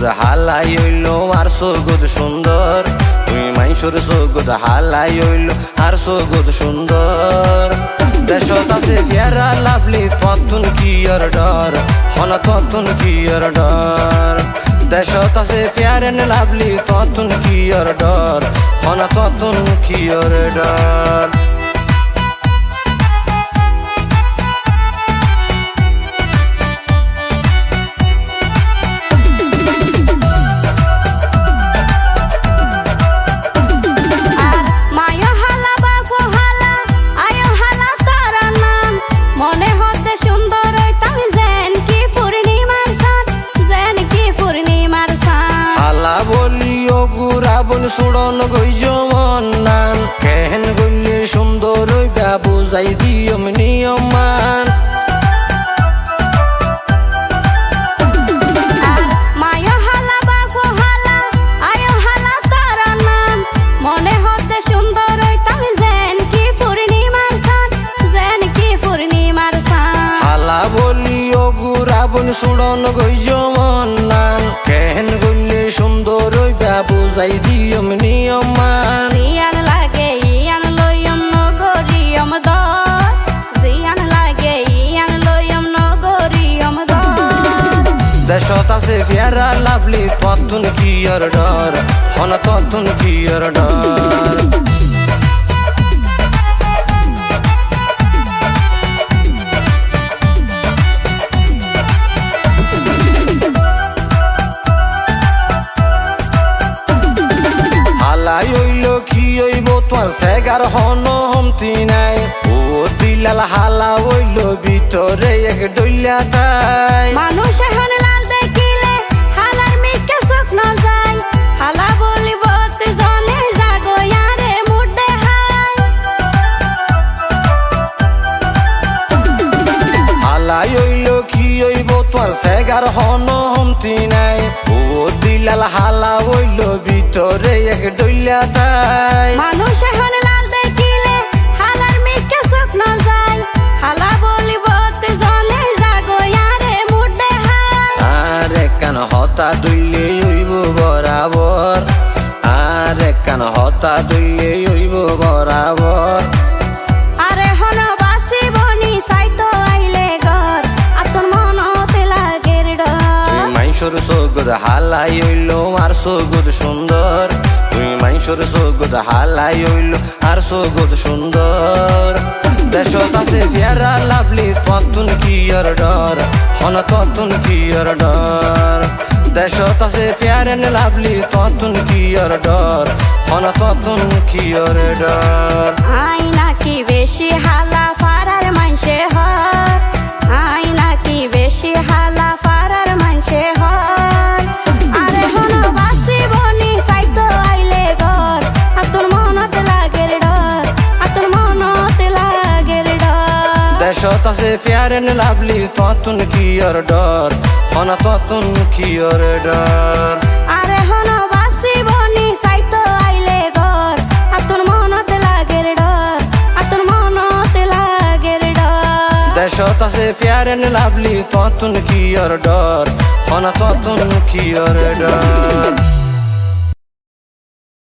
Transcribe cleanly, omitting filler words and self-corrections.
সগদ হালাই হইল আর সগদ সুন্দর তুই মাইসুর সগদ হালাই হইল আর সগদ সুন্দর দেশত আছে ফেরা লাভলি ততুন কি আর ডর হন ততুন কি আর ডর দেশত আছে ফেরেন লাভলি ততুন কি আর ডর হন ততুন কি আর ডর রাবণ সুড়ন গইজ মন নান কেহেন গইলে সুন্দর বুঝাই দিয়ম নিয়ম মান রাবণ সুড়ন গইজ মন নান কেহেন গইলে সুন্দর বুঝাই দিয়ম নিয়ম মান জিয়ান লাগে ইয়ান লয়ম নগরিয়ম দর জিয়ান লাগে ইয়ান লয়ম নগরিয়ম দর দেশত আছে ফেরা লাভলি ততুন কি আর ডর হন ততুন কি আর ডর তোর সেগার হন হমতি নাই ও দিলাল হালা হইল ভিতরে এক ডইলা তাই মানুষ এখন লাল দেখিলে হালার মিকে স্বপ্ন যায় হালা বলিব তে জনে জাগো ইয়ারে মুডে হাই হালা হইল কি হইব তোর সেগার হন হমতি নাই ও দিলাল হালা হইল ভিতরে এক ডইলা তাই মানুষ এখন লাল দেখিলে হালার মিকে স্বপ্ন যায় হালা বলিব তে জনে জাগো ইয়ারে মুডে হাই আরে কান হতা দুইলে হইব বরাবর আরে কান হতা দুইলে হইব বরাবর আরে হন বাসি বনি সাইতো আইলে ঘর আতর মনতে লাগের ডর মাইসুর সগদ হালাই হইল আর সগদ সুন্দর তুই মাইসুর সগদ হালাই হইল আর সগদ সুন্দর দেশত আছে ফেরা লাভলি ততুন কি আর ডর হন ততুন কি আর ডর দেশত আছে ফেরেন লাভলি ততুন কি আর ডর হন ততুন কি আর ডর আই নাকি বেশি হালা ফারার মানসে হয় আই নাকি বেশি হালা ফারার মানসে হয় আরে হন বাসি বনি সাইতো আইলে ঘর আতর মনতে লাগের ডর আতর মনতে লাগের ডর দেশত আছে ফেরেন লাভলি ততুন কি আর ডর হন ততুন কি আর ডর আরে হন বাসি বনি সাইতো আইলে ঘর আতর মনতে লাগের ডর আতর মনতে লাগের ডর দেশত আছে ফেরেন লাভলি ততুন কি আর ডর হন ততুন কি আর ডর